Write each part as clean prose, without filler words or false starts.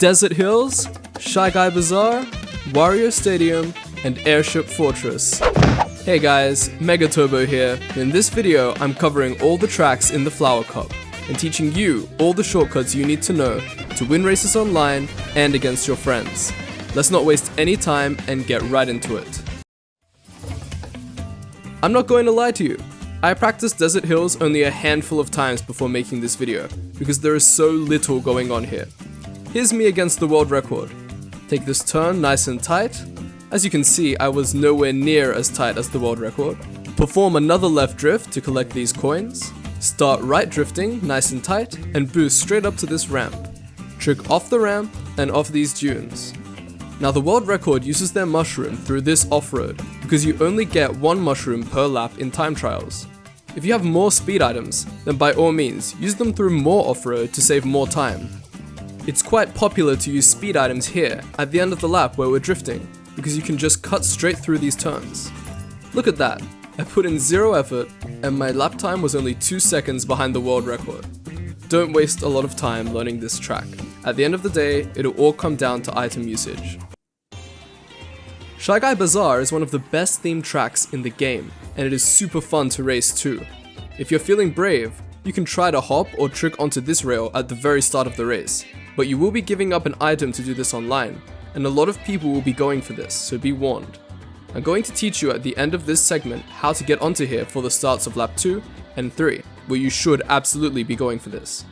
Desert Hills, Shy Guy Bazaar, Wario Stadium, and Airship Fortress. Hey guys, Mega Turbo here. In this video, I'm covering all the tracks in the Flower Cup and teaching you all the shortcuts you need to know to win races online and against your friends. Let's not waste any time and get right into it. I'm not going to lie to you. I practiced Desert Hills only a handful of times before making this video because there is so little going on here. Here's me against the world record. Take this turn nice and tight. As you can see, I was nowhere near as tight as the world record. Perform another left drift to collect these coins. Start right drifting nice and tight and boost straight up to this ramp. Trick off the ramp and off these dunes. Now the world record uses their mushroom through this off-road because you only get one mushroom per lap in time trials. If you have more speed items, then by all means use them through more off-road to save more time. It's quite popular to use speed items here at the end of the lap where we're drifting because you can just cut straight through these turns. Look at that, I put in zero effort and my lap time was only 2 seconds behind the world record. Don't waste a lot of time learning this track. At the end of the day, it'll all come down to item usage. Shy Guy Bazaar is one of the best themed tracks in the game, and it is super fun to race too. If you're feeling brave, you can try to hop or trick onto this rail at the very start of the race, but you will be giving up an item to do this online, and a lot of people will be going for this, so be warned. I'm going to teach you at the end of this segment how to get onto here for the starts of lap 2 and 3, where you should absolutely be going for this.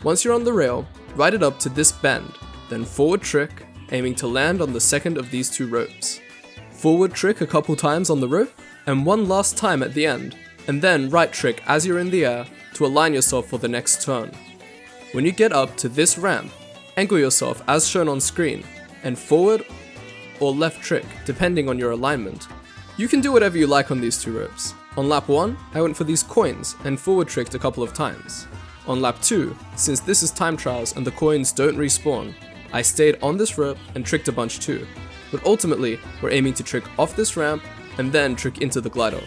Once you're on the rail, ride it up to this bend, then forward trick, aiming to land on the second of these two ropes. Forward trick a couple times on the rope, and one last time at the end, and then right trick as you're in the air to align yourself for the next turn. When you get up to this ramp, angle yourself as shown on screen, and forward or left trick depending on your alignment. You can do whatever you like on these two ropes. On lap 1, I went for these coins and forward tricked a couple of times. On lap 2, since this is time trials and the coins don't respawn, I stayed on this rope and tricked a bunch too, but ultimately we're aiming to trick off this ramp and then trick into the glider.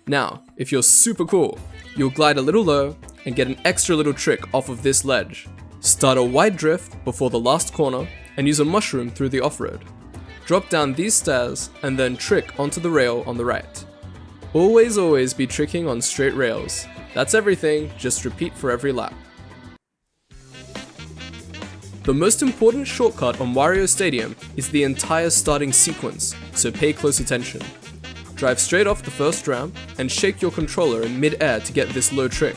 Now, if you're super cool, you'll glide a little low and get an extra little trick off of this ledge. Start a wide drift before the last corner and use a mushroom through the off-road. Drop down these stairs and then trick onto the rail on the right. Always be tricking on straight rails. That's everything, just repeat for every lap. The most important shortcut on Wario Stadium is the entire starting sequence, so pay close attention. Drive straight off the first ramp and shake your controller in mid-air to get this low trick.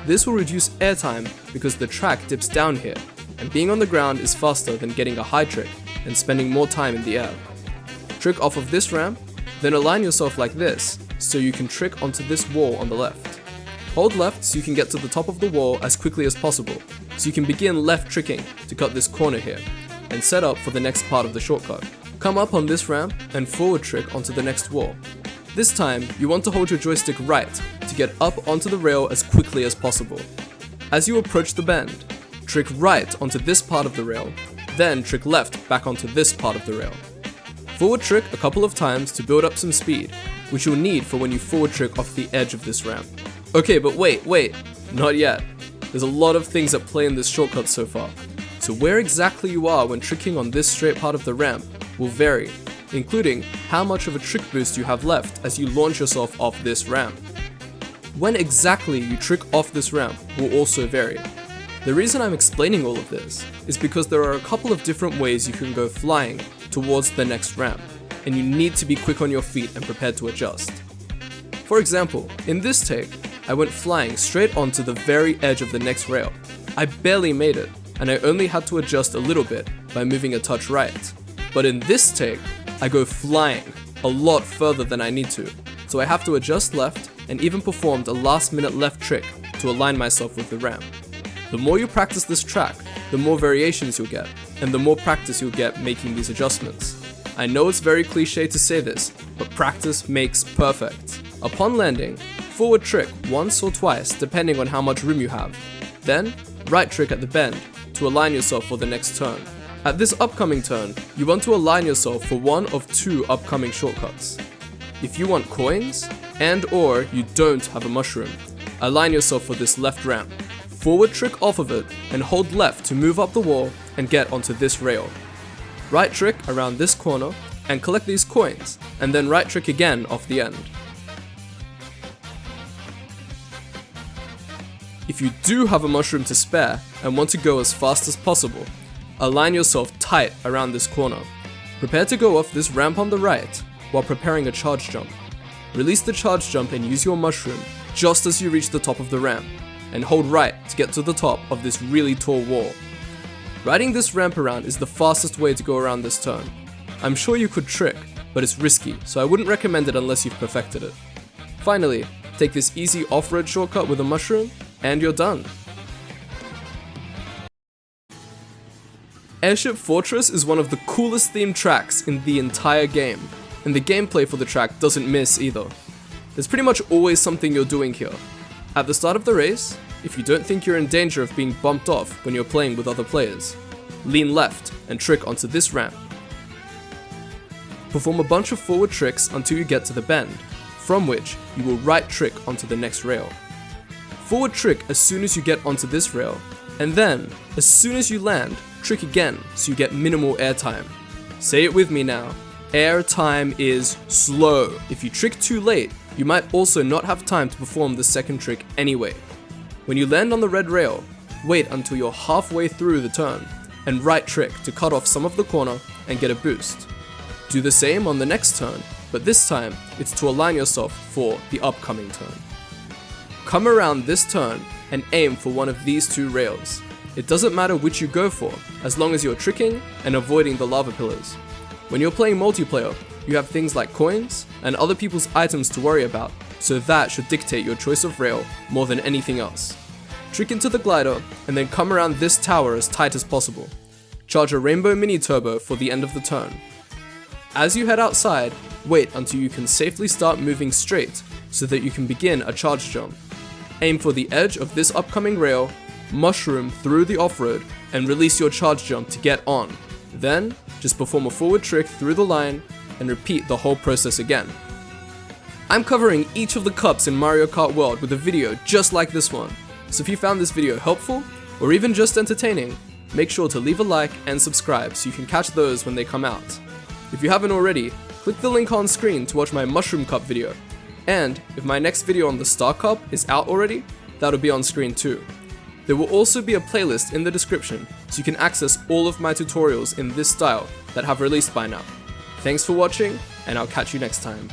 This will reduce airtime because the track dips down here, and being on the ground is faster than getting a high trick and spending more time in the air. Trick off of this ramp, then align yourself like this so you can trick onto this wall on the left. Hold left so you can get to the top of the wall as quickly as possible, so you can begin left tricking to cut this corner here, and set up for the next part of the shortcut. Come up on this ramp and forward trick onto the next wall. This time, you want to hold your joystick right to get up onto the rail as quickly as possible. As you approach the bend, trick right onto this part of the rail, then trick left back onto this part of the rail. Forward trick a couple of times to build up some speed, which you'll need for when you forward trick off the edge of this ramp. Okay, but wait, not yet. There's a lot of things at play in this shortcut so far, so where exactly you are when tricking on this straight part of the ramp will vary, including how much of a trick boost you have left as you launch yourself off this ramp. When exactly you trick off this ramp will also vary. The reason I'm explaining all of this is because there are a couple of different ways you can go flying towards the next ramp, and you need to be quick on your feet and prepared to adjust. For example, in this take, I went flying straight onto the very edge of the next rail. I barely made it, and I only had to adjust a little bit by moving a touch right. But in this take, I go flying a lot further than I need to, so I have to adjust left and even performed a last-minute left trick to align myself with the ramp. The more you practice this track, the more variations you'll get, and the more practice you'll get making these adjustments. I know it's very cliche to say this, but practice makes perfect. Upon landing, forward trick once or twice depending on how much room you have. Then, right trick at the bend to align yourself for the next turn. At this upcoming turn, you want to align yourself for one of two upcoming shortcuts. If you want coins, and or you don't have a mushroom, align yourself for this left ramp. forward trick off of it and hold left to move up the wall and get onto this rail. Right trick around this corner and collect these coins, and then right trick again off the end. If you do have a mushroom to spare and want to go as fast as possible, align yourself tight around this corner. Prepare to go off this ramp on the right while preparing a charge jump. Release the charge jump and use your mushroom just as you reach the top of the ramp, and hold right to get to the top of this really tall wall. Riding this ramp around is the fastest way to go around this turn. I'm sure you could trick, but it's risky, so I wouldn't recommend it unless you've perfected it. Finally, take this easy off-road shortcut with a mushroom, and you're done. Airship Fortress is one of the coolest themed tracks in the entire game, and the gameplay for the track doesn't miss either. There's pretty much always something you're doing here. At the start of the race, if you don't think you're in danger of being bumped off when you're playing with other players, lean left and trick onto this ramp. Perform a bunch of forward tricks until you get to the bend, from which you will right trick onto the next rail. Forward trick as soon as you get onto this rail, and then, as soon as you land, trick again so you get minimal air time. Say it with me now. Air time is slow. If you trick too late, you might also not have time to perform the second trick anyway. When you land on the red rail, wait until you're halfway through the turn, and right trick to cut off some of the corner and get a boost. Do the same on the next turn, but this time it's to align yourself for the upcoming turn. Come around this turn and aim for one of these two rails. It doesn't matter which you go for, as long as you're tricking and avoiding the lava pillars. When you're playing multiplayer, you have things like coins and other people's items to worry about, so that should dictate your choice of rail more than anything else. Trick into the glider and then come around this tower as tight as possible. Charge a rainbow mini turbo for the end of the turn. As you head outside, wait until you can safely start moving straight so that you can begin a charge jump. Aim for the edge of this upcoming rail, mushroom through the off-road, and release your charge jump to get on. Then, just perform a forward trick through the line and repeat the whole process again. I'm covering each of the cups in Mario Kart World with a video just like this one, so if you found this video helpful, or even just entertaining, make sure to leave a like and subscribe so you can catch those when they come out. If you haven't already, click the link on screen to watch my Mushroom Cup video, and if my next video on the Star Cup is out already, that'll be on screen too. There will also be a playlist in the description so you can access all of my tutorials in this style that have released by now. Thanks for watching, and I'll catch you next time.